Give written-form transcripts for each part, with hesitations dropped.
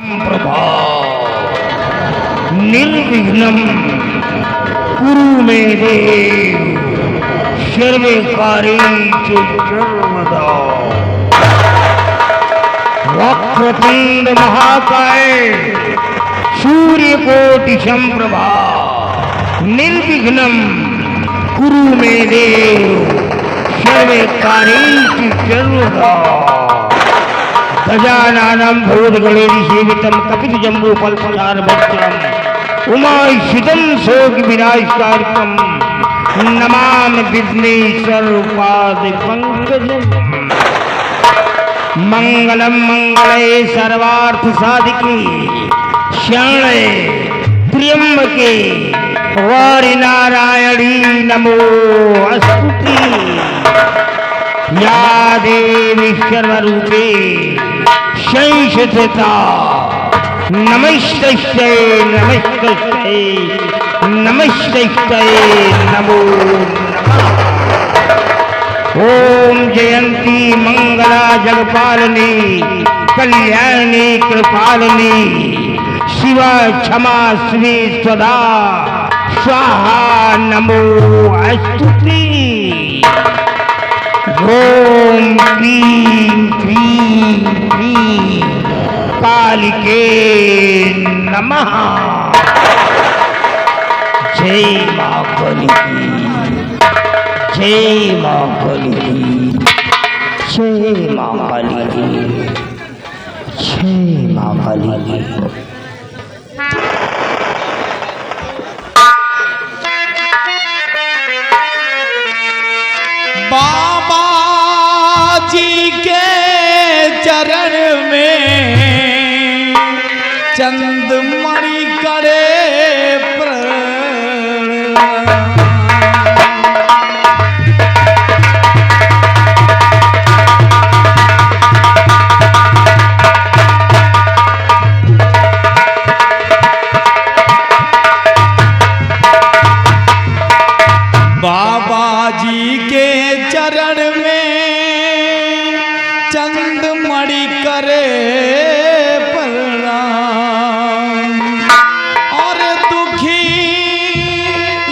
प्रभा निर्विघ्नं कुरु मे देव सर्वे कार्येषु सर्वदा। वक्रतुंड महाकाय सूर्यकोटि समप्रभा निर्विघ्नं कुरु मे देव सर्वे कार्येषु सर्वदा। गजाननं भूतगणेरि सेवितं कपितजम्बूफलसारभक्षणम् उमाश्रितं शोकविनाशकारितं नमामि विघ्नेश्वरपादपङ्कजम्। मंगलम मंगले सर्वार्थसाधिके शरणे त्र्यंबके गौरी नारायणी नमोस्तुते। या देवी सर्वरूपे संस्थिता नमस्तस्यै नमस्तस्यै नमस्तस्यै नमो नमः। ओम जयंती मंगला जगपालिनी कल्याणी कृपालिनी शिवा क्षमा श्री स्वदा स्वाहा नमो अस्तुते। ओम क्लीं क्लीं क्लीं कालिके नमः। जय मां काली, जय मां काली, जय मां काली, जय मां काली। बाबा जी के चरण में चंदमणि करे बाबा जी के चरण में चंदमणि करे प्रणाम। और दुखी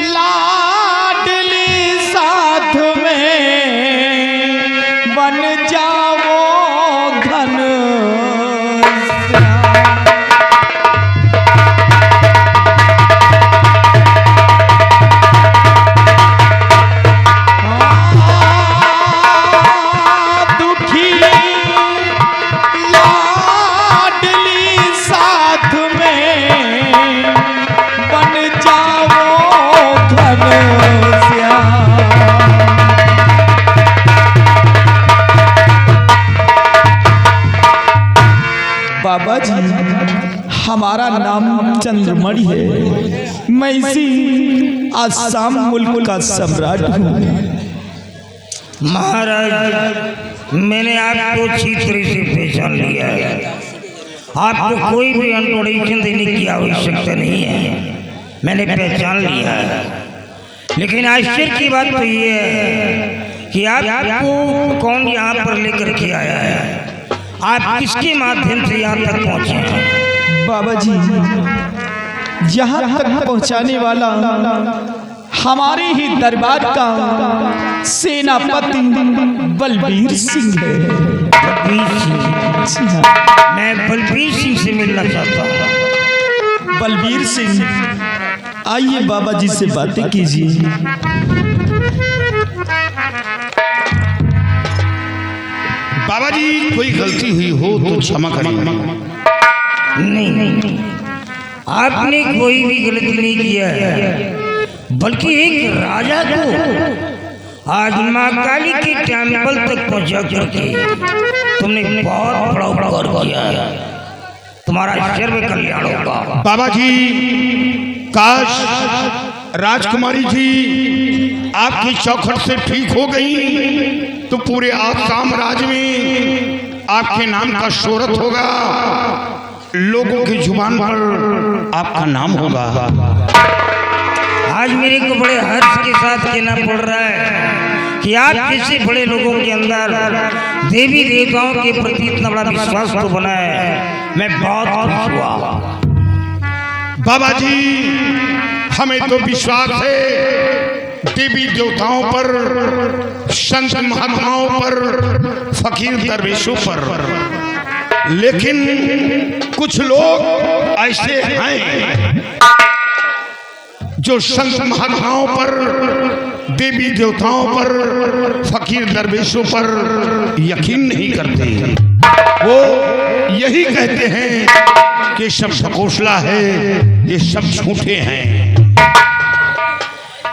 लाडली साथ में बन जाओ घन बाबा जी, हमारा नाम चंद्रमणि है। मैं इसी आसाम मुल्क का सम्राट हूँ। महाराज, मैंने आपको अच्छी तरह से पहचान लिया है। आपको कोई भी इंट्रोडक्शन देने की आवश्यकता नहीं है, मैंने पहचान लिया है। लेकिन आश्चर्य की बात तो ये है कि आपको कौन यहाँ पर लेकर के आया है, आप किसके माध्यम से यहाँ तक पहुँचे हैं? बाबा जी, यहाँ तक पहुँचाने वाला हमारे ही दरबार का सेनापति बलबीर सिंह है। बलबीर सिंह? मैं बलबीर सिंह से मिलना चाहता हूँ। बलबीर सिंह, आइए बाबा जी से बातें कीजिए। बाबा जी, कोई गलती हुई हो तो क्षमा करिए। नहीं, आपने कोई भी गलती नहीं किया है, बल्कि एक राजा को आज माँ काली के टेम्पल तक पहुँचा करके तुमने बहुत बड़ा उपकार किया है। तुम्हारा सर्व कल्याण होगा। बाबा जी, काश राजकुमारी जी आपकी चौखट से ठीक हो गई तो पूरे आसाम राज्य में आपके नाम का शोहरत होगा, लोगों की जुबान पर आपका नाम होगा। आज मेरे को बड़े हर्ष के साथ कहना पड़ रहा है कि आप जैसे बड़े लोगों के अंदर देवी देवताओं के प्रति इतना बड़ा विश्वास तो बना है मैं बहुत खुश हुआ। बाबा जी हमें तो विश्वास है देवी देवताओं पर, संत महात्माओं पर, फकीर दरवेशों पर, लेकिन कुछ लोग ऐसे हैं जो संत महात्माओं पर, देवी देवताओं पर, फकीर दरवेशों पर यकीन नहीं करते। वो यही कहते हैं कि सब घोषला है, ये सब झूठे हैं।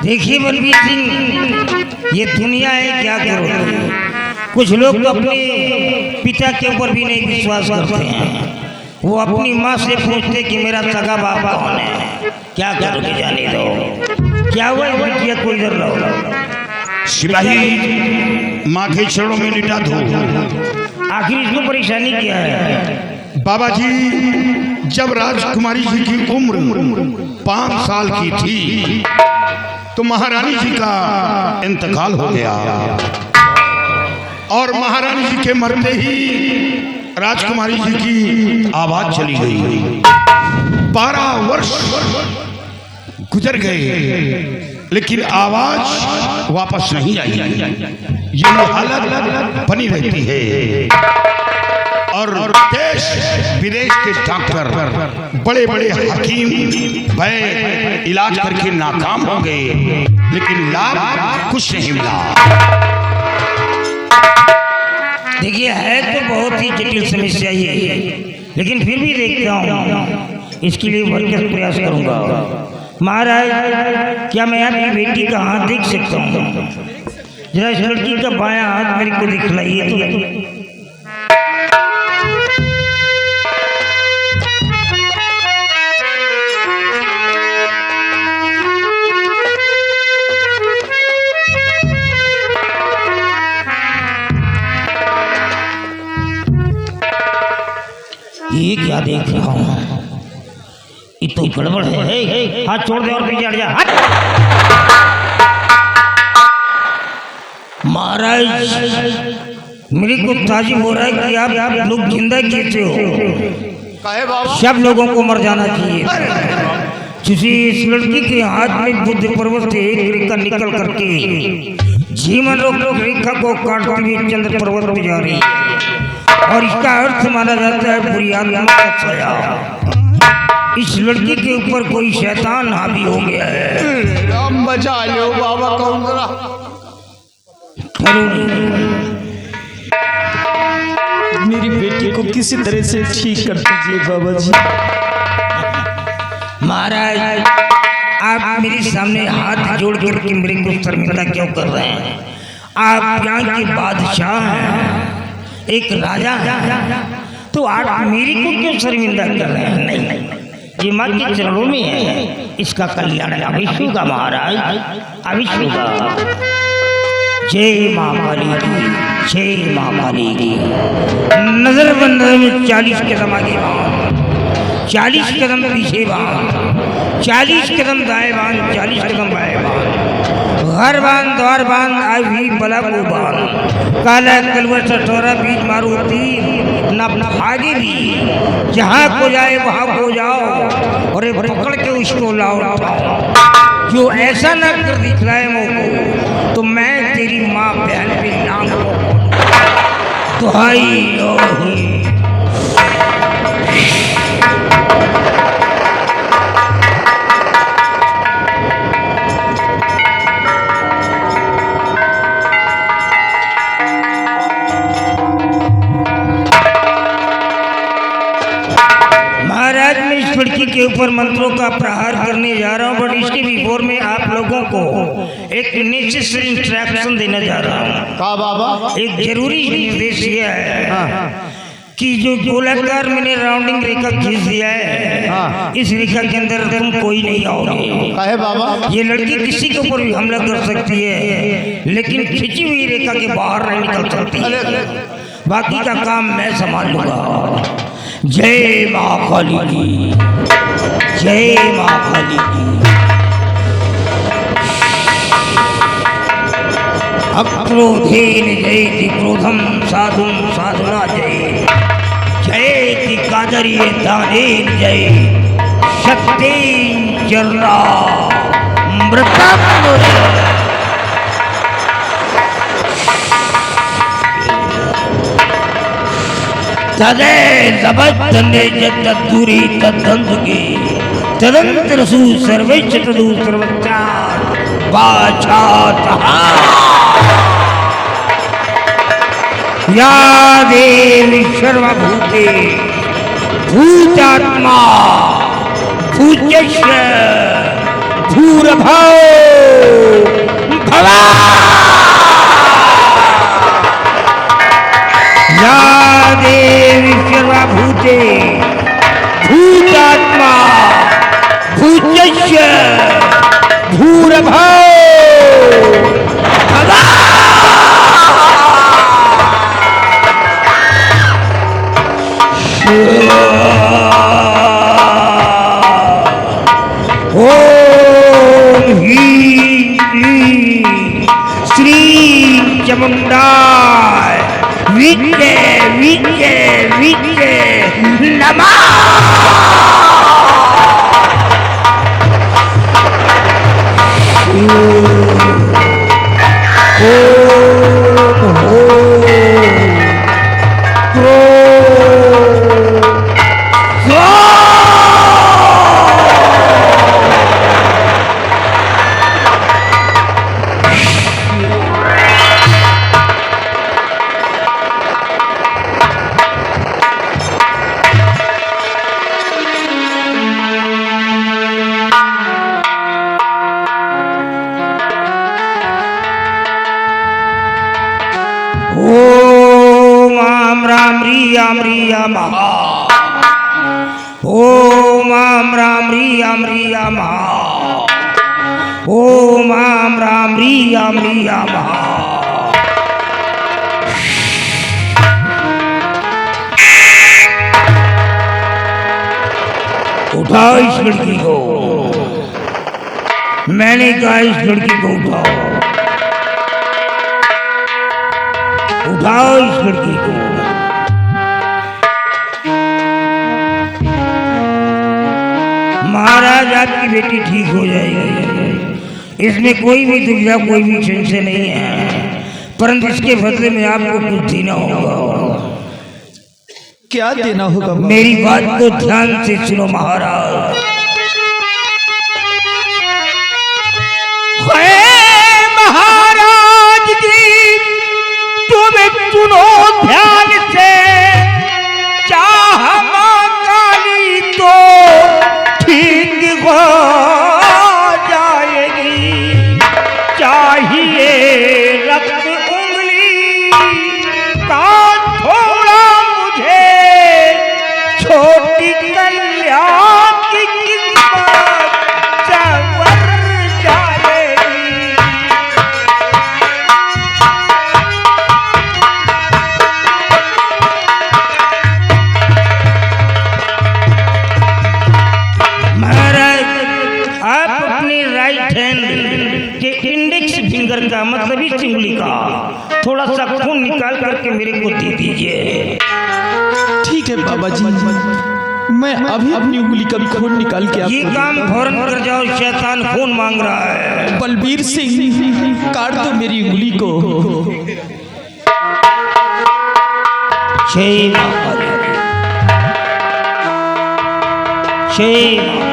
देखिए बलबीर सिंह, ये दुनिया है, क्या करोगे। कुछ लोग तो अपने पिता के ऊपर भी नहीं विश्वास करते हैं। वो अपनी माँ से पूछते कि मेरा सगा बाप कौन है। क्या करोगे, जाने दो। क्या हुआ बिटिया को इधर लाओ। सिपाही माँ के चरणों में लिटा दो। आखिर इसको परेशानी क्या है। बाबा जी जब राजकुमारी जी की उम्र 5 साल की थी तो महारानी जी का इंतकाल हो गया और महारानी जी के मरते ही राजकुमारी जी की आवाज चली गई। 12 वर्ष गुजर गए लेकिन आवाज वापस नहीं आई। ये हालत बनी रहती है और देश विदेश के डॉक्टर, बड़े बड़े हकीम वैद्य इलाज करके नाकाम हो गए लेकिन लाभ कुछ नहीं मिला। देखिए है तो बहुत ही जटिल समस्या ये, लेकिन फिर भी देखता हूँ, इसके लिए भरपूर प्रयास करूंगा। महाराज क्या मैं आपकी बेटी का हाथ देख सकता हूँ? जरा इस लड़की का बायां हाथ मेरे को दिखलाइए तो। ये क्या देख रहा हूँ, ये तो गड़बड़ है। हाथ छोड़ दे और पीछे हट जा। महाराज मेरे को ताजुब हो रहा है कि आप लोग जिंदा कैसे हो। सब लोगों को मर जाना चाहिए। किसी इस लड़की के हाथ में बुद्ध पर्वत से एक रेखा निकल करके जीवन रेखा को काटते हुए चंद्र पर्वत पे जा रही है और इसका अर्थ माना जाता है बुरी आत्मा का साया। इस लड़की के ऊपर कोई शैतान हावी हो गया है। राम बचा लो बाबा कौन जरा। मेरी बेटी को किसी तरह से ठीक कर दीजिए बाबा जी। महाराज आप मेरे सामने हाथ जोड़ करके मेरे को शर्मिंदा क्यों कर रहे हैं? आप यहाँ के बादशाह हैं, एक राजा है, तो आप मेरे को क्यों शर्मिंदा कर रहे हैं? नहीं, ये माँ के चरणों में है, इसका कल्याण अवश्य होगा महाराज, अवश्य होगा। जय माँ काली की, जय माँ काली की। नजर बंद में 40 कदम आगे बांध, 40 कदम पीछे बांध, 40 कदम दाएं बांध, 40 कदम बाएं बांध, घर बांध, द्वार बांध, आई बला को बांध, काला कलवर सटोरा बीच मारो तीर, न भागे भी, जहाँ को जाए वहाँ को जाओ और पकड़ के उसको लाओ। जो ऐसा न कर दिखलाए मुझको तो मैं तेरी माँ बहन पे नाम को दुहाई लो। लड़की के ऊपर मंत्रों का प्रहार करने जा रहा हूँ, बट इसके बिफोर में आप लोगों को एक नेसेसरी इंस्ट्रक्शन देना जा रहा हूँ। का बाबा? एक जरूरी निर्देश यह है कि जो गोलाकार मैंने राउंडिंग रेखा खींच दिया है, इस रेखा के अंदर तुम कोई नहीं आओगे। काहे बाबा? ये लड़की किसी के ऊपर भी हमला कर सकती है, लेकिन खिंची हुई रेखा के बाहर नहीं निकल सकती है। बाकी का काम मैं संभाल लूंगा। जय माँ काली की, जय माँ काली की। अक्रोधेन जयति क्रोधम साधुम साधुना जय, जयति काल करिए दाने जय शक्ति जर्रा मृतम तदे जबतने जतदूरी तदंतगे तदंतर सु सर्वेश तदु सर्वचार वाचातः या देवी सर्वभूते भूतात्मा भूत्यश्च भूरभौ भवा या देवी सर्वभूते भूतात्मा भूत्यश्च भूरभौ भवा ओम ह्रीं क्लीं श्रीं चामुंडाय विद्ये विद्ये विद्ये नमः ओम आम राम रियाम रियाम ओम आम राम रियाम रियाम ओम आम राम रियाम रियाम उठाओ इस लड़की को। मैंने कहा इस लड़की को उठाओ, उठाओ इस लड़की को। महाराज आपकी बेटी ठीक हो जाएगी, इसमें कोई भी दुविधा कोई भी संशय नहीं है, परंतु इसके बदले में आपको कुछ देना होगा। क्या देना होगा? मेरी बात को ध्यान से सुनो महाराज। महाराज जी तुम सुनो ध्यान से, चाह मां काली तो ठीक हो जाएगी, चाहिए रक्त उंगली का थोड़ा मुझे, छोटी कल्याण की किस्मत संवर जाएगी। महाराज आप अपनी राइट हैंड के इंडेक्स फिंगर का मतलब इस उंगली का थोड़ा सा खून निकाल करके मेरे को दे दीजिए। ठीक है बाबा जी, मैं अभी अपनी उंगली का भी खून निकाल के ये काम फौरन कर जाओ, शैतान खून मांग रहा है। बलबीर सिंह काट दो मेरी उंगली को। जय माता दी, जय माता।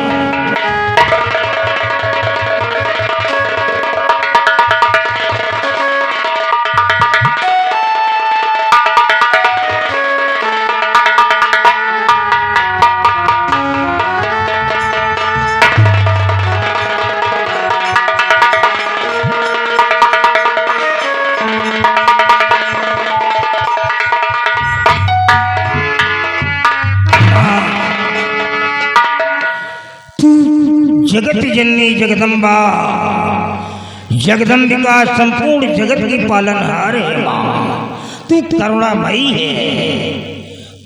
जगत जननी जगदम्बा जगदम्बिका संपूर्ण जगत की पालनहार है माँ, तू करुणामयी है,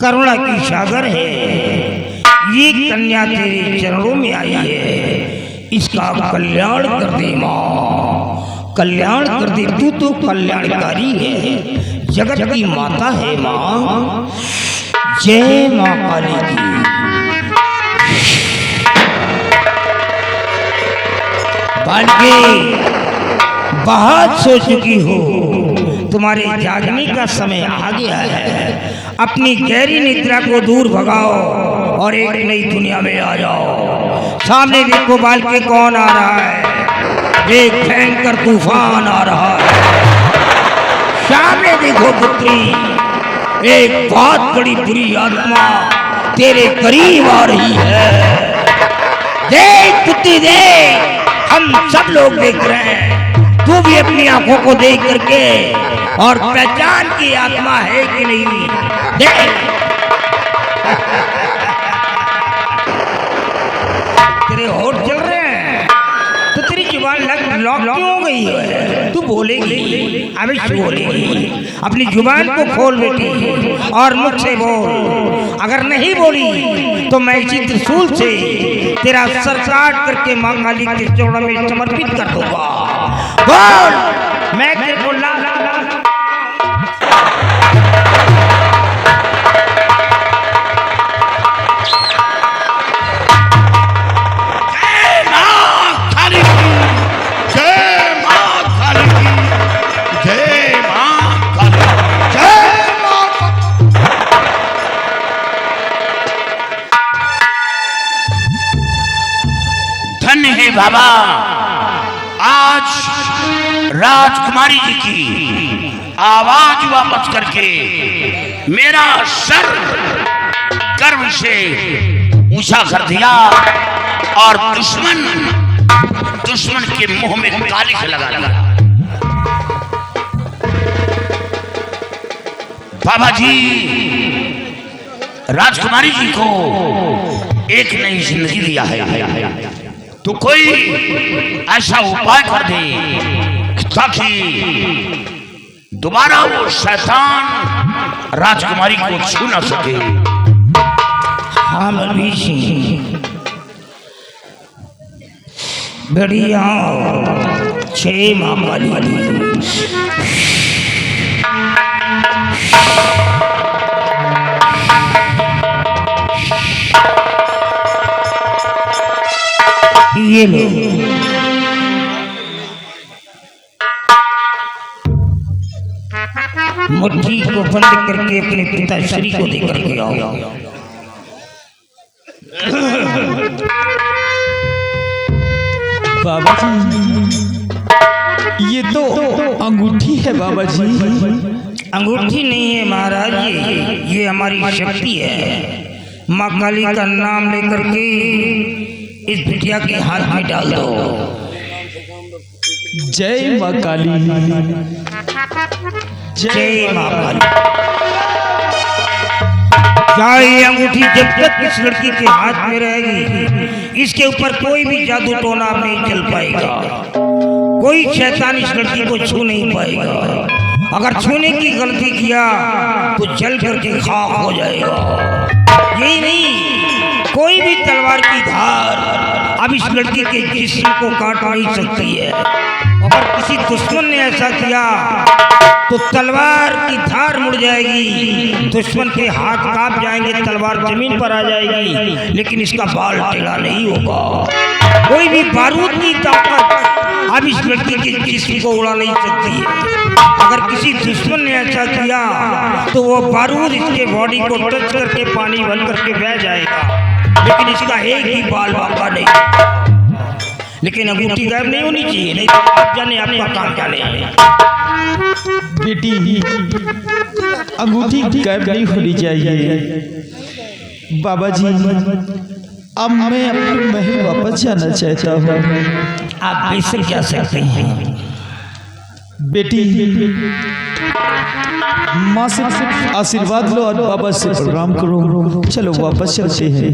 करुणा की सागर है। ये कन्या तेरे चरणों में आई है, इसका कल्याण कर दे माँ, कल्याण कर दे। तू तो कल्याणकारी है, जगत की माता है माँ, जय मां काली की। बालिके बहुत सो चुकी हो, तुम्हारे जागने का समय आ गया है। अपनी गहरी निद्रा को दूर भगाओ और एक नई दुनिया में आ जाओ। सामने देखो बालिके कौन आ रहा है, एक भयंकर तूफान आ रहा है। सामने देखो पुत्री, एक बहुत बड़ी बुरी आत्मा तेरे करीब आ रही है। देख पुत्री देख, हम सब लोग देख रहे हैं, तू भी अपनी आंखों को देख करके और पहचान की आत्मा है कि नहीं। देख तेरे होठ जल रहे हैं तो तेरी जुबान लॉक क्यों हो गई है? तू बोलेगी, अवश्य बोलेगी। अपनी जुबान को खोल बेटी और मुझसे बोल। अगर नहीं बोली तो मैं इसी त्रिशूल से तेरा सर काट करके मां काली के चरणों में समर्पित कर दूंगा। बोल, मैं तेरे को ला बाबा, आज राजकुमारी जी की आवाज वापस करके मेरा सर गर्व से ऊंचा कर दिया और दुश्मन के मुंह में कालिख लगा दिया। बाबा जी राजकुमारी जी को एक नई जिंदगी दिया है, तो कोई ऐसा उपाय कर दे ताकि दोबारा वो शैतान राजकुमारी को छू न सके। हाँ मनीषी, बढ़िया छे मां काली। ये लो, मुट्ठी को बंद करके अपने पिताश्री को देकर के आओ। बाबा जी, ये तो अंगूठी है बाबा जी। अंगूठी नहीं है महाराज, ये हमारी शक्ति है। माँ काली का नाम लेकर के इस बिटिया के हाथ में डाल दो। जय माँ काली, जय माँ काली। ये अंगूठी जब तक इस लड़की के हाथ में रहेगी, इसके ऊपर कोई भी जादू टोना नहीं चल पाएगा। कोई शैतान इस लड़की को छू नहीं पाएगा। अगर छूने की गलती किया तो जल करके खाक हो जाएगा। यही नहीं, कोई भी तलवार की धार अब इस लड़की के जिस्म को काट नहीं सकती है। अगर किसी दुश्मन ने ऐसा किया तो तलवार की धार मुड़ जाएगी, दुश्मन के हाथ कांप जाएंगे, तलवार जमीन पर आ जाएगी, लेकिन इसका बाल टेढ़ा नहीं होगा। कोई भी बारूद की ताकत अब इस लड़की के जिस्म को उड़ा नहीं सकती है। अगर किसी दुश्मन ने ऐसा किया तो वो बारूद इसके बॉडी को टच करके पानी बन करके बह जाएगा, लेकिन इसका एक ही बाल बाका नहीं। लेकिन अंगूठी गायब नहीं होनी चाहिए, नहीं तो आप जाने आपका काम क्या नहीं। बेटी, अंगूठी गायब नहीं होनी चाहिए। बाबा जी, अब मैं अपने महल वापस जाना चाहता हूँ। आप बेशक जा सकते हैं। बेटी, माँ से आशीर्वाद लो और बाबा से प्रणाम करो। चलो वापस चलते हैं।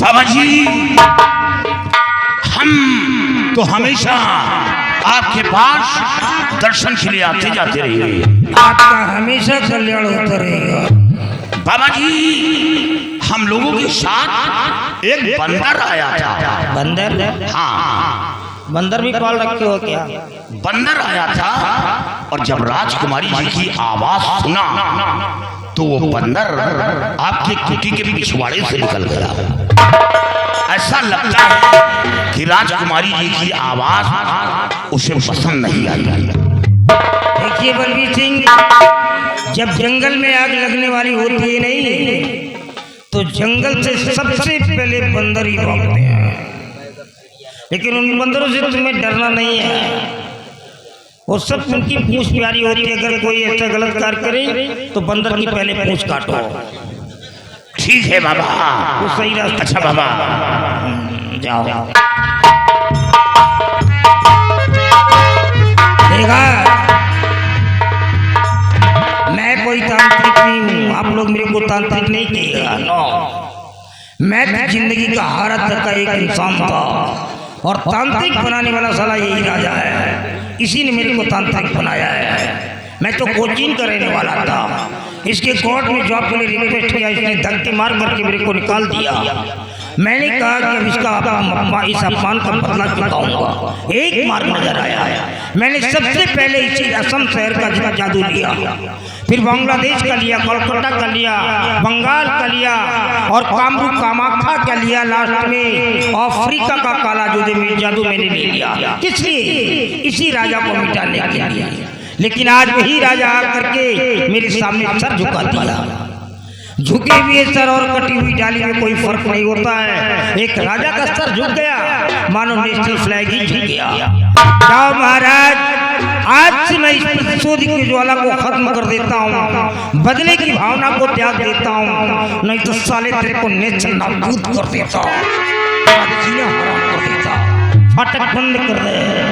बाबा जी, हम तो हमेशा आपके पास दर्शन के लिए आते जाते रहेंगे। आपका हमेशा कल्याण होता रहेगा। बाबा जी, हम लोगों के साथ एक बंदर आया था। बंदर? हाँ, बंदर भी पाल रखे हो क्या? बंदर आया था और जब राजकुमारी जी की आवाज सुना तो वो बंदर आपके कुटी के पिछवाड़े से निकल गया। ऐसा लगता है कि राजकुमारी जी की आवाज उसे पसंद नहीं आई। देखिए बलबीर सिंह, जब जंगल में आग लगने वाली होती है नहीं, तो जंगल से सबसे पहले बंदर ही भागते हैं। लेकिन उन बंदरों से तुम्हें डरना नहीं है। वो सब उनकी पूंछ प्यारी होती है। अगर कोई ऐसा गलत कार्य करे तो बंदर की पहले पूंछ काटो। ठीक है बाबा, वो सही रास्ता। अच्छा बाबा, जाओ। देखा, मैं कोई तांत्रिक नहीं हूँ। आप लोग मेरे को तांत्रिक नहीं कहिएगा। नो, मैं तो जिंदगी का हारा तक का एक इंसान था और तांत्रिक बनाने वाला साला यही राजा है। इसी ने मेरे को तांत्रिक बनाया है। मैं तो कोचिंग का रहने वाला था। इसके कोर्ट में जॉब के लिए रिक्वेस्ट किया, इसने धक्के मार करके मेरे को निकाल दिया। मैंने कहा कि अब इसका इस अपमान का बदला चुकाऊंगा। एक मार्ग नजर आया। मैंने सबसे पहले इसी असम शहर का जादू लिया, फिर बांग्लादेश का लिया, कोलकाता का लिया, बंगाल का लिया और कामरू कामाख्या का लिया। लास्ट में अफ्रीका का काला जादू मैंने ले लिया। किस लिए? इसी राजा को मिटाने के लिए। लेकिन आज वही राजा आकर के मेरे सामने सर झुका दिया। झुके हुए सर और कटी हुई डाली में कोई फर्क नहीं होता है। एक राजा का सर झुक गया, मानो नेशनल फ्लैग ही झुक गया। जाओ महाराज, आज से मैं इस प्रतिशोध की ज्वाला को खत्म कर देता हूँ, बदले की भावना को त्याग देता हूँ, नहीं तो साले तेरे को नेचर नाबूद कर देता, जीना हराम कर देता। फाटक बंद कर दे।